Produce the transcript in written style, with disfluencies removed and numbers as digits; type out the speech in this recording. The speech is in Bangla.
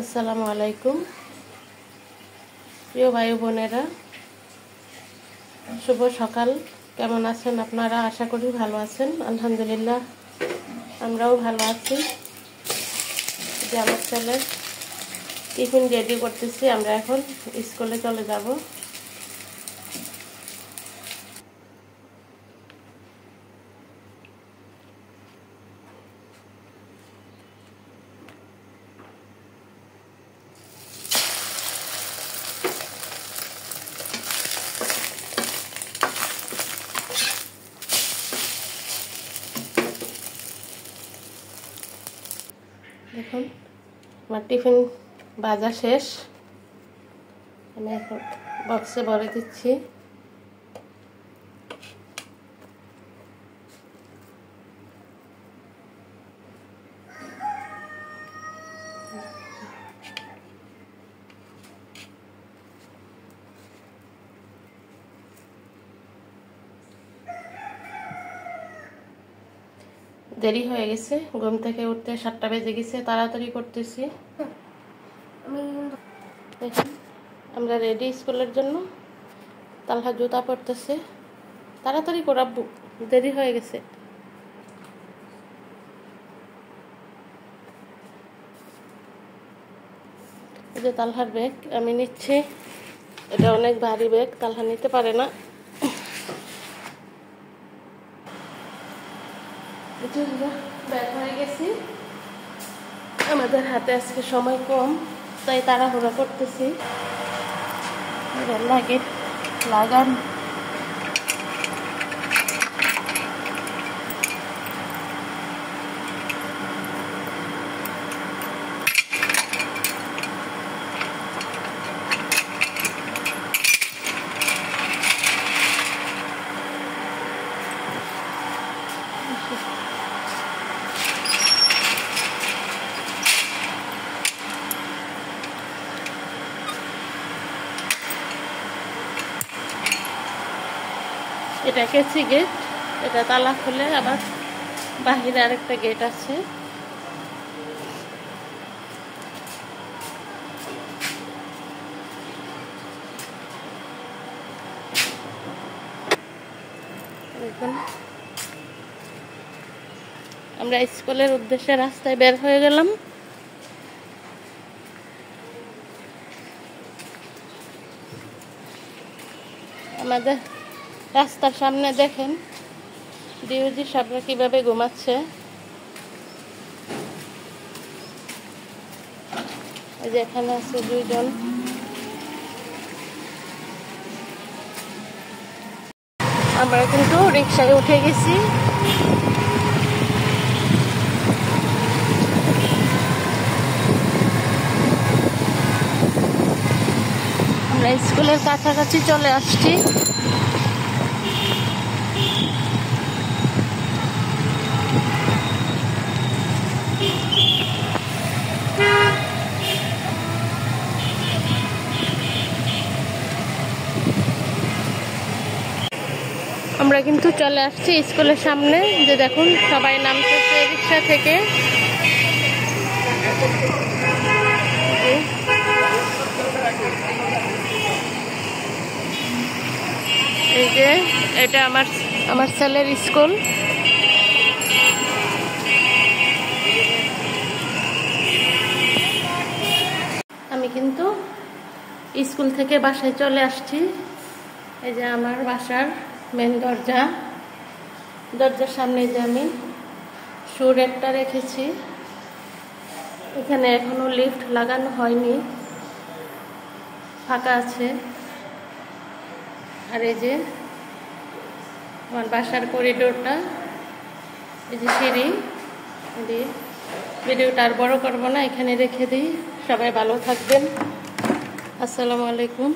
আসসালামু আলাইকুম প্রিয় ভাই বোনেরা, শুভ সকাল। কেমন আছেন আপনারা? আশা করি ভালো আছেন। আলহামদুলিল্লাহ, আমরাও ভালো আছি। যে আমার ছেলের টিফিন রেডি করতেছি, আমরা এখন স্কুলে চলে যাব। দেখুন, আমার টিফিন ভাজা শেষ। আমি এখন বক্সে ভরে দিচ্ছি। দেরি হয়ে গেছে, ঘুম থেকে উঠতে 7টা বেজে গেছে, তাড়াতাড়ি করতেছি। দেখুন, আমরা রেডি স্কুলের জন্য। তালহা জুতা পরতেছে, তাড়াতাড়ি করাবো, দেরি হয়ে গেছে। এই যে তালহার ব্যাগ আমি নিচ্ছি। এটা অনেক ভারী ব্যাগ, তালহা নিতে পারে না। ব্যাগ হয়ে গেছি। আমাদের হাতে আজকে সময় কম, তাই তাড়াহুড়া করতেছি। লাগে লাগান। এটা কেসি গেট, এটা তালা খুলে আবার বাহিরে আরেকটা গেট আছে। দেখুন, আমরা স্কুলের উদ্দেশ্যে রাস্তায় বের হয়ে গেলাম। আমাদের রাস্তার সামনে দেখেন ডিউজি সাহেবরা কিভাবে ঘুমাচ্ছে। এই যে এখানে আছে 2 জন। আমরা কিন্তু রিক্সায় উঠে গেছি। আমরা স্কুলের কাছাকাছি চলে আসছি। আমরা কিন্তু চলে আসছি স্কুলের সামনে। যে দেখুন, সবাই নামতেছে রিক্সা থেকে। এই যে এটা আমার ছেলের স্কুল। আমি কিন্তু স্কুল থেকে বাসায় চলে আসছি। এই যে আমার বাসার মেন দরজার সামনে যে আমি শু রেকটা রেখেছি। এখানে এখনো লিফট লাগানো হয়নি, ফাঁকা আছে। আর এই যে আমার বাসার করিডোরটা, এই যে সিঁড়ি। ভিডিওটা আর বড় করবো না, এখানে রেখে দিই। সবাই ভালো থাকবেন। আসসালামু আলাইকুম।